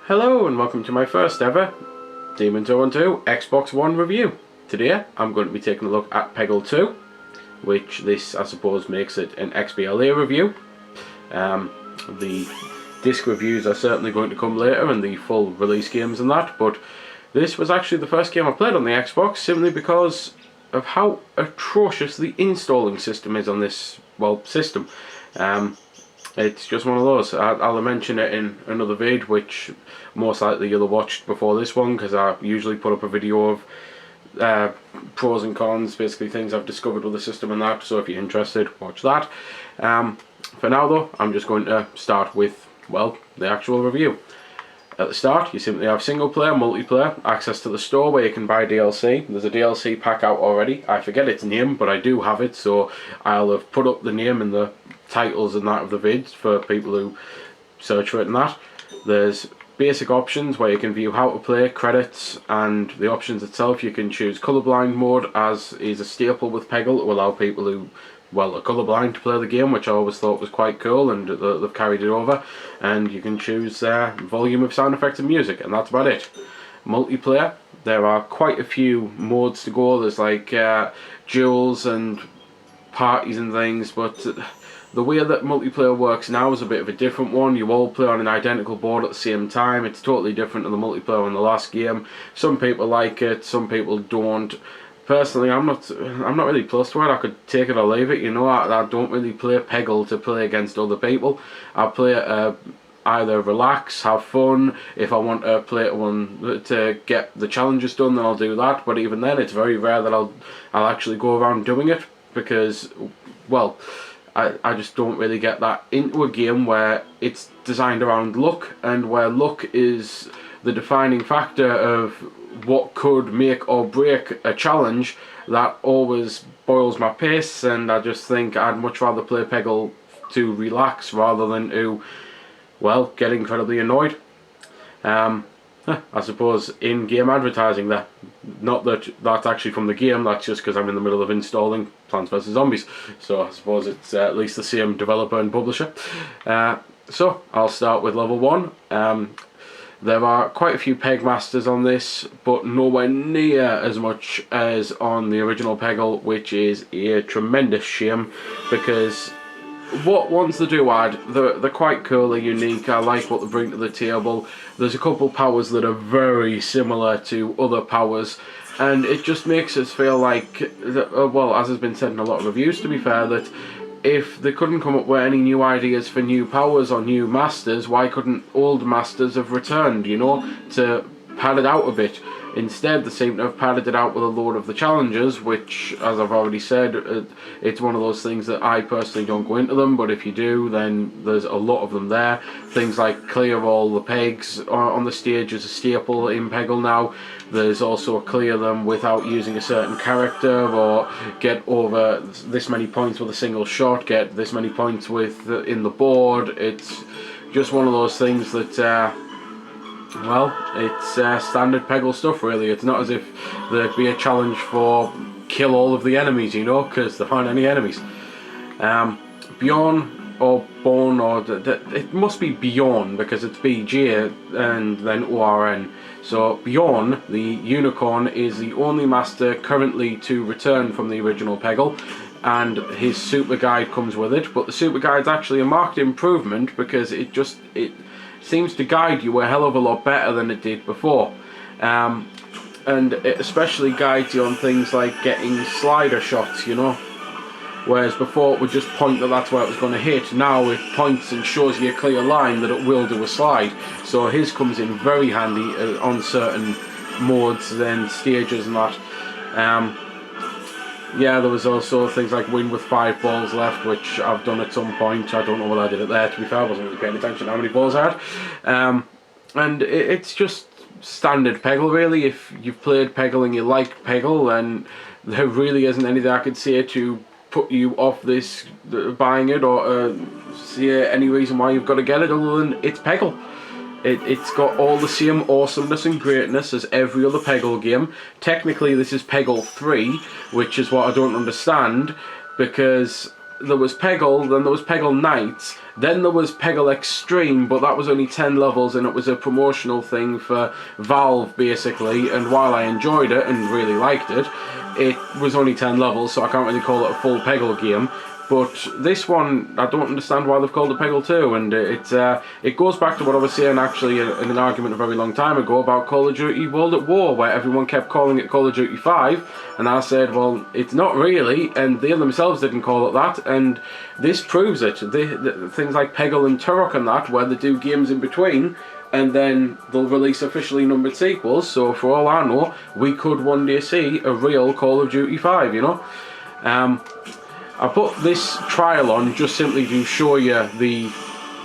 Hello and welcome to my first ever Demon 212 Xbox One review. Today I'm going to be taking a look at Peggle 2, which this I suppose makes it an XBLA review. The disc reviews are certainly going to come later and the full release games and that, but this was actually the first game I played on the Xbox simply because of how atrocious the installing system is on this, well, system. It's just one of those. I'll mention it in another vid, which most likely you'll have watched before this one, because I usually put up a video of pros and cons, basically things I've discovered with the system and that, so if you're interested, watch that. For now though, I'm just going to start with, well, the actual review. At the start, you simply have single player, multiplayer, access to the store where you can buy DLC. There's a DLC pack out already. I forget its name, but I do have it, so I'll have put up the name and the titles and that of the vids for people who search for it and that. There's basic options where you can view how to play, credits, and the options itself. You can choose colorblind mode, as is a staple with Peggle, to allow people who, well, are colourblind to play the game, which I always thought was quite cool, and they've carried it over. And you can choose volume of sound effects and music, and that's about it. Multiplayer, there are quite a few modes to go. There's like duels and parties and things, but the way that multiplayer works now is a bit of a different one. You all play on an identical board at the same time. It's totally different to the multiplayer in the last game. Some people like it, some people don't. Personally, I'm not really close to it. I could take it or leave it. You know, I don't really play Peggle to play against other people. I play it either relax, have fun. If I want to play it one to get the challenges done, then I'll do that. But even then, it's very rare that I'll actually go around doing it, because, well, I just don't really get that into a game where it's designed around luck, and where luck is the defining factor of what could make or break a challenge. That always boils my piss, and I just think I'd much rather play Peggle to relax rather than to, well, get incredibly annoyed. I suppose in-game advertising there. Not that that's actually from the game, that's just because I'm in the middle of installing Plants vs Zombies. So I suppose it's at least the same developer and publisher. So I'll start with level 1. There are quite a few Peg Masters on this, but nowhere near as much as on the original Peggle, which is a tremendous shame, because what ones they do add, they're quite cool, they're unique. I like what they bring to the table. There's a couple powers that are very similar to other powers, and it just makes us feel like, well, as has been said in a lot of reviews to be fair, that if they couldn't come up with any new ideas for new powers or new masters, why couldn't old masters have returned, you know, to pad it out a bit? Instead, they seem to have padded it out with a load of the challenges, which, as I've already said, it's one of those things that I personally don't go into them, but if you do, then there's a lot of them there. Things like clear all the pegs on the stage is a staple in Peggle now. There's also clear them without using a certain character, or get over this many points with a single shot, get this many points with in the board. It's just one of those things that well, it's standard Peggle stuff really. It's not as if there'd be a challenge for kill all of the enemies, you know, because there aren't any enemies. Bjorn or Born, or it must be Bjorn because it's BJ and then ORN. So Bjorn, the unicorn, is the only master currently to return from the original Peggle, and his super guide comes with it. But the super guide's actually a marked improvement, because it seems to guide you a hell of a lot better than it did before, and it especially guides you on things like getting slider shots, you know, whereas before it would just point that that's where it was going to hit. Now it points and shows you a clear line that it will do a slide, so his comes in very handy on certain modes and stages and that. Yeah, there was also things like win with 5 balls left, which I've done at some point. I don't know what I did it there, to be fair. I wasn't really paying attention to how many balls I had. And it's just standard Peggle, really. If you've played Peggle and you like Peggle, then there really isn't anything I could say to put you off this buying it, or see any reason why you've got to get it, other than it's Peggle. It's got all the same awesomeness and greatness as every other Peggle game. Technically this is Peggle 3, which is what I don't understand, because there was Peggle, then there was Peggle Knights, Then there was Peggle Extreme, but that was only 10 levels, and it was a promotional thing for Valve basically, and while I enjoyed it and really liked it, it was only 10 levels, so I can't really call it a full Peggle game. But this one, I don't understand why they've called it Peggle 2, and it goes back to what I was saying actually in an argument a very long time ago about Call of Duty World at War, where everyone kept calling it Call of Duty 5, and I said, well, it's not really, and they themselves didn't call it that, and this proves it. Things like Peggle and Turok and that, where they do games in between, and then they'll release officially numbered sequels, so for all I know, we could one day see a real Call of Duty 5, you know? I put this trial on just simply to show you the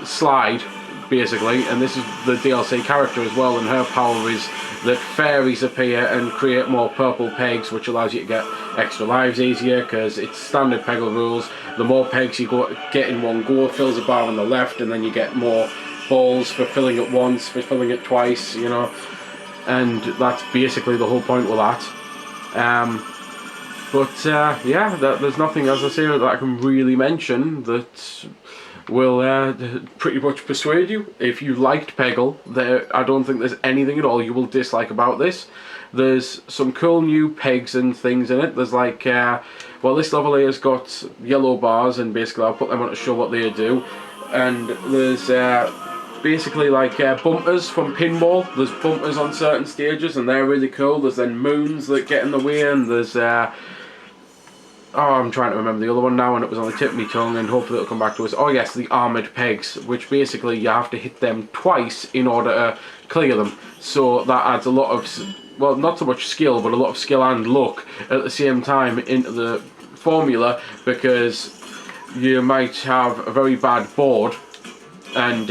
slide, basically, and this is the DLC character as well, and her power is that fairies appear and create more purple pegs, which allows you to get extra lives easier, because it's standard Peggle rules. The more pegs you get in one go, fills a bar on the left, and then you get more balls for filling it once, for filling it twice, you know, and that's basically the whole point with that. Yeah, there's nothing, as I say, that I can really mention that will pretty much persuade you. If you liked Peggle, I don't think there's anything at all you will dislike about this. There's some cool new pegs and things in it. There's like, well, this level here has got yellow bars, and basically I'll put them on to show what they do. And there's basically like bumpers from pinball. There's bumpers on certain stages, and they're really cool. There's then moons that get in the way, and there's oh, I'm trying to remember the other one now, and it was on the tip of my tongue, and hopefully it'll come back to us. Oh yes, the armoured pegs, which basically you have to hit them twice in order to clear them. So that adds a lot of, well, not so much skill, but a lot of skill and luck at the same time into the formula, because you might have a very bad board, and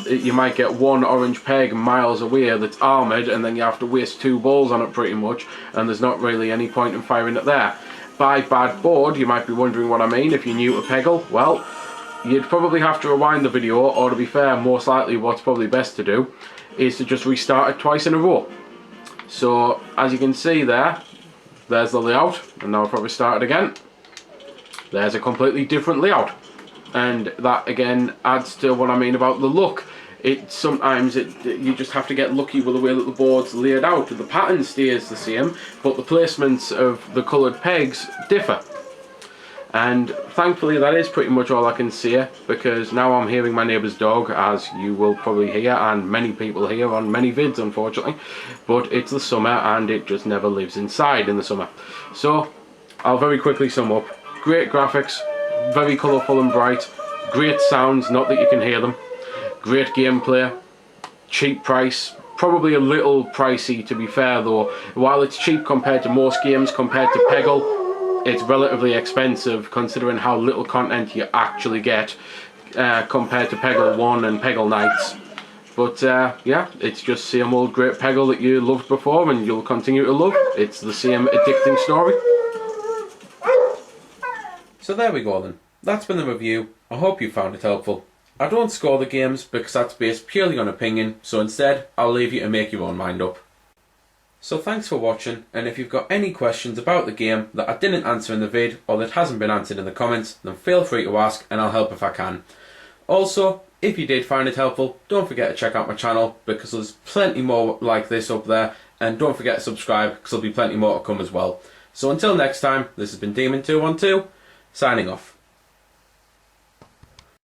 you might get one orange peg miles away that's armoured, and then you have to waste 2 balls on it pretty much, and there's not really any point in firing it there. By bad board, you might be wondering what I mean if you're new to Peggle. Well, you'd probably have to rewind the video, or to be fair, most likely what's probably best to do is to just restart it twice in a row. So, as you can see there's the layout, and now I'll probably start it again. There's a completely different layout, and that again adds to what I mean about the look. Sometimes you just have to get lucky with the way that the board's laid out. The pattern stays the same, but the placements of the coloured pegs differ. And thankfully that is pretty much all I can say, because now I'm hearing my neighbour's dog, as you will probably hear, and many people hear on many vids unfortunately. But it's the summer, and it just never lives inside in the summer. So I'll very quickly sum up. Great graphics, very colourful and bright, great sounds, not that you can hear them. Great gameplay, cheap price, probably a little pricey to be fair though. While it's cheap compared to most games, compared to Peggle, it's relatively expensive considering how little content you actually get compared to Peggle 1 and Peggle Nights. But yeah, it's just same old great Peggle that you loved before and you'll continue to love. It's the same addicting story. So there we go then. That's been the review. I hope you found it helpful. I don't score the games because that's based purely on opinion, so instead I'll leave you to make your own mind up. So thanks for watching, and if you've got any questions about the game that I didn't answer in the vid or that hasn't been answered in the comments, then feel free to ask and I'll help if I can. Also, if you did find it helpful, don't forget to check out my channel because there's plenty more like this up there, and don't forget to subscribe because there'll be plenty more to come as well. So until next time, this has been Demon212, signing off.